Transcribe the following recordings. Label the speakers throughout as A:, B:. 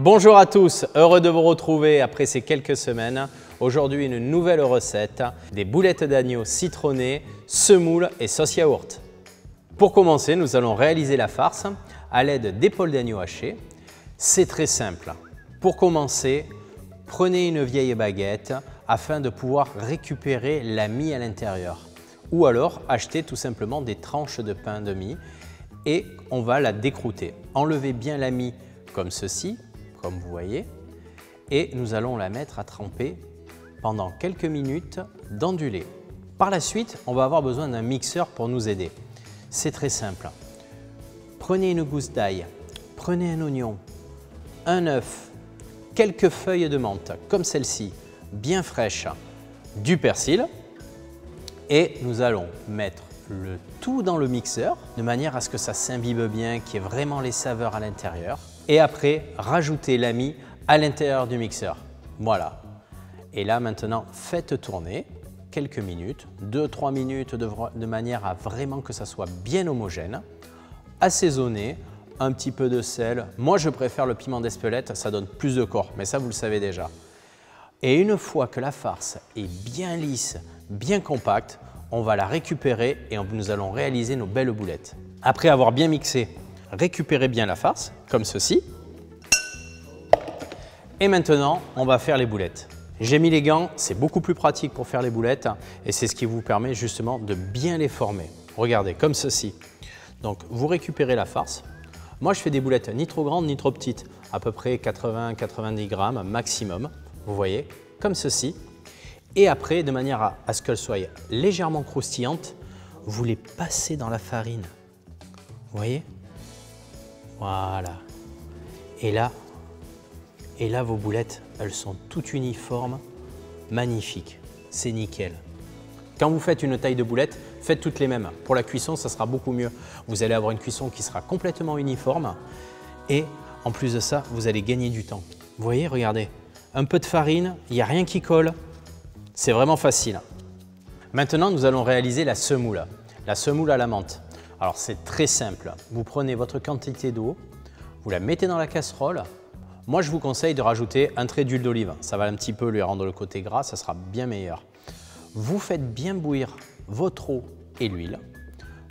A: Bonjour à tous, heureux de vous retrouver après ces quelques semaines. Aujourd'hui, une nouvelle recette, des boulettes d'agneau citronnées, semoule et sauce yaourt. Pour commencer, nous allons réaliser la farce à l'aide d'épaules d'agneau hachées. C'est très simple. Pour commencer, prenez une vieille baguette afin de pouvoir récupérer la mie à l'intérieur. Ou alors, achetez tout simplement des tranches de pain de mie et on va la décrouter. Enlevez bien la mie comme ceci, comme vous voyez, et nous allons la mettre à tremper pendant quelques minutes dans du lait. Par la suite, on va avoir besoin d'un mixeur pour nous aider. C'est très simple. Prenez une gousse d'ail, prenez un oignon, un œuf, quelques feuilles de menthe, comme celle-ci, bien fraîches, du persil, et nous allons mettre le tout dans le mixeur, de manière à ce que ça s'imbibe bien, qu'il y ait vraiment les saveurs à l'intérieur. Et après, rajouter la mie à l'intérieur du mixeur. Voilà. Et là, maintenant, faites tourner quelques minutes, 2-3 minutes de manière à vraiment que ça soit bien homogène. Assaisonnez, un petit peu de sel. Moi, je préfère le piment d'Espelette, ça donne plus de corps, mais ça, vous le savez déjà. Et une fois que la farce est bien lisse, bien compacte, on va la récupérer et nous allons réaliser nos belles boulettes. Après avoir bien mixé, récupérez bien la farce, comme ceci. Et maintenant, on va faire les boulettes. J'ai mis les gants, c'est beaucoup plus pratique pour faire les boulettes et c'est ce qui vous permet justement de bien les former. Regardez, comme ceci. Donc, vous récupérez la farce. Moi, je fais des boulettes ni trop grandes ni trop petites, à peu près 80-90 grammes maximum, vous voyez, comme ceci. Et après, de manière à ce qu'elles soient légèrement croustillantes, vous les passez dans la farine. Vous voyez? Voilà. Et là, vos boulettes, elles sont toutes uniformes, magnifiques. C'est nickel. Quand vous faites une taille de boulette, faites toutes les mêmes. Pour la cuisson, ça sera beaucoup mieux. Vous allez avoir une cuisson qui sera complètement uniforme. Et en plus de ça, vous allez gagner du temps. Vous voyez, regardez. Un peu de farine, il n'y a rien qui colle. C'est vraiment facile. Maintenant, nous allons réaliser la semoule à la menthe. Alors, c'est très simple. Vous prenez votre quantité d'eau, vous la mettez dans la casserole. Moi, je vous conseille de rajouter un trait d'huile d'olive. Ça va un petit peu lui rendre le côté gras, ça sera bien meilleur. Vous faites bien bouillir votre eau et l'huile.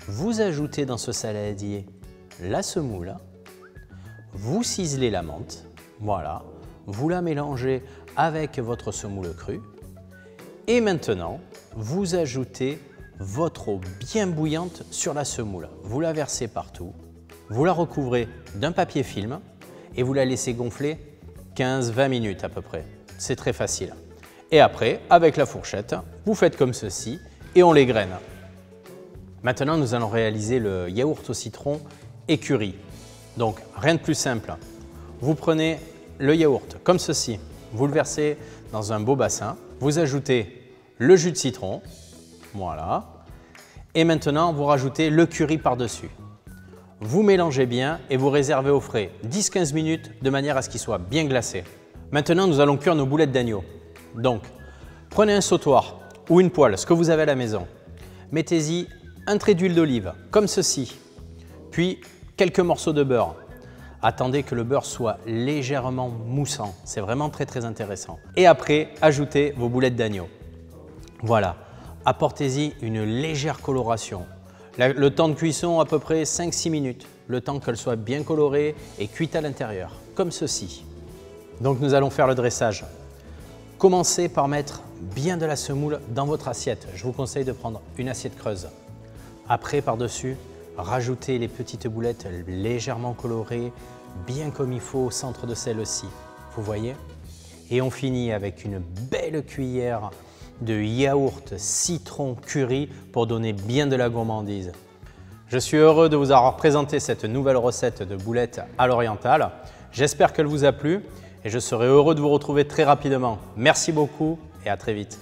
A: Vous ajoutez dans ce saladier la semoule. Vous ciselez la menthe. Voilà. Vous la mélangez avec votre semoule crue. Et maintenant, vous ajoutez votre eau bien bouillante sur la semoule. Vous la versez partout, vous la recouvrez d'un papier film et vous la laissez gonfler 15-20 minutes à peu près. C'est très facile. Et après, avec la fourchette, vous faites comme ceci et on les graine. Maintenant, nous allons réaliser le yaourt au citron et curry. Donc, rien de plus simple. Vous prenez le yaourt comme ceci, vous le versez dans un beau bassin, vous ajoutez le jus de citron, voilà, et maintenant vous rajoutez le curry par-dessus. Vous mélangez bien et vous réservez au frais 10-15 minutes de manière à ce qu'il soit bien glacé. Maintenant, nous allons cuire nos boulettes d'agneau. Donc, prenez un sautoir ou une poêle, ce que vous avez à la maison. Mettez-y un trait d'huile d'olive, comme ceci, puis quelques morceaux de beurre. Attendez que le beurre soit légèrement moussant, c'est vraiment très intéressant. Et après, ajoutez vos boulettes d'agneau. Voilà, apportez-y une légère coloration. Le temps de cuisson à peu près 5-6 minutes, le temps qu'elle soit bien colorée et cuite à l'intérieur, comme ceci. Donc nous allons faire le dressage. Commencez par mettre bien de la semoule dans votre assiette. Je vous conseille de prendre une assiette creuse. Après, par-dessus, rajoutez les petites boulettes légèrement colorées, bien comme il faut au centre de celle-ci. Vous voyez? Et on finit avec une belle cuillère de yaourt citron curry pour donner bien de la gourmandise. Je suis heureux de vous avoir présenté cette nouvelle recette de boulettes à l'orientale. J'espère qu'elle vous a plu et je serai heureux de vous retrouver très rapidement. Merci beaucoup et à très vite.